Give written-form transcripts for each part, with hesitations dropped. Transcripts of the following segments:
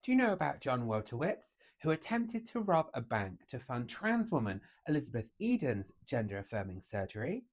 Do you know about John Wojtowicz, who attempted to rob a bank to fund trans woman Elizabeth Eden's gender-affirming surgery?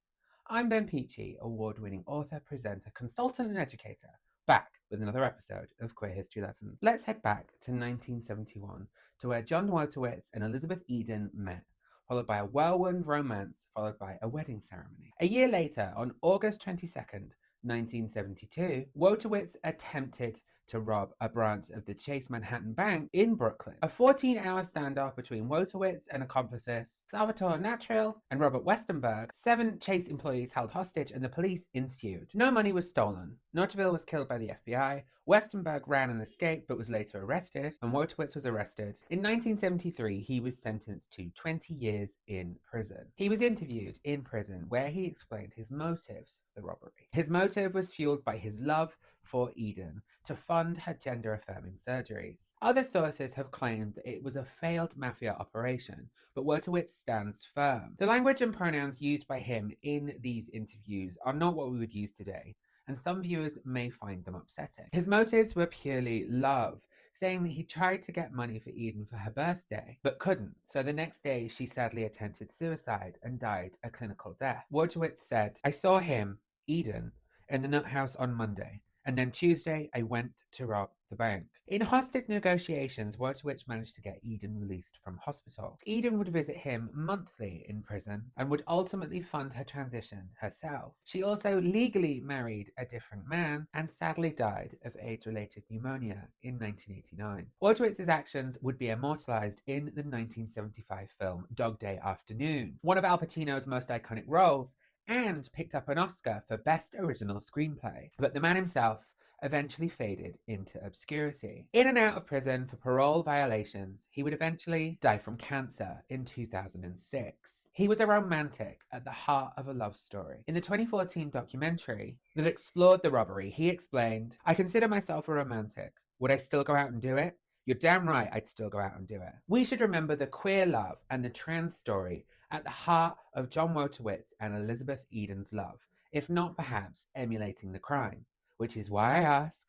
I'm Ben Peachy, award-winning author, presenter, consultant and educator, back with another episode of Queer History Lessons. Let's head back to 1971 to where John Wojtowicz and Elizabeth Eden met, followed by a whirlwind romance, followed by a wedding ceremony. A year later, on August 22nd, 1972, Wojtowicz attempted to rob a branch of the Chase Manhattan Bank in Brooklyn. A 14-hour standoff between Wojtowicz and accomplices Salvatore Natril and Robert Westenberg. 7 Chase employees held hostage and the police ensued. No money was stolen. Natril was killed by the FBI. Westenberg ran and escaped but was later arrested, and Wojtowicz was arrested. In 1973, he was sentenced to 20 years in prison. He was interviewed in prison where he explained his motives for the robbery. His motive was fueled by his love for Eden to fund her gender-affirming surgeries. Other sources have claimed that it was a failed mafia operation, but Wojtowicz stands firm. The language and pronouns used by him in these interviews are not what we would use today, and some viewers may find them upsetting. His motives were purely love, saying that he tried to get money for Eden for her birthday, but couldn't, so the next day she sadly attempted suicide and died a clinical death. Wojtowicz said, "I saw him, Eden, in the nut house on Monday, and then Tuesday I went to rob the bank." In hostage negotiations, Wojtowicz managed to get Eden released from hospital. Eden would visit him monthly in prison and would ultimately fund her transition herself. She also legally married a different man and sadly died of AIDS-related pneumonia in 1989. Wojtowicz's actions would be immortalized in the 1975 film Dog Day Afternoon, one of Al Pacino's most iconic roles, and picked up an Oscar for Best Original Screenplay. But the man himself eventually faded into obscurity. In and out of prison for parole violations, he would eventually die from cancer in 2006. He was a romantic at the heart of a love story. In the 2014 documentary that explored the robbery, he explained, "I consider myself a romantic. Would I still go out and do it? You're damn right I'd still go out and do it." We should remember the queer love and the trans story at the heart of John Wojtowicz and Elizabeth Eden's love, if not perhaps emulating the crime. Which is why I ask,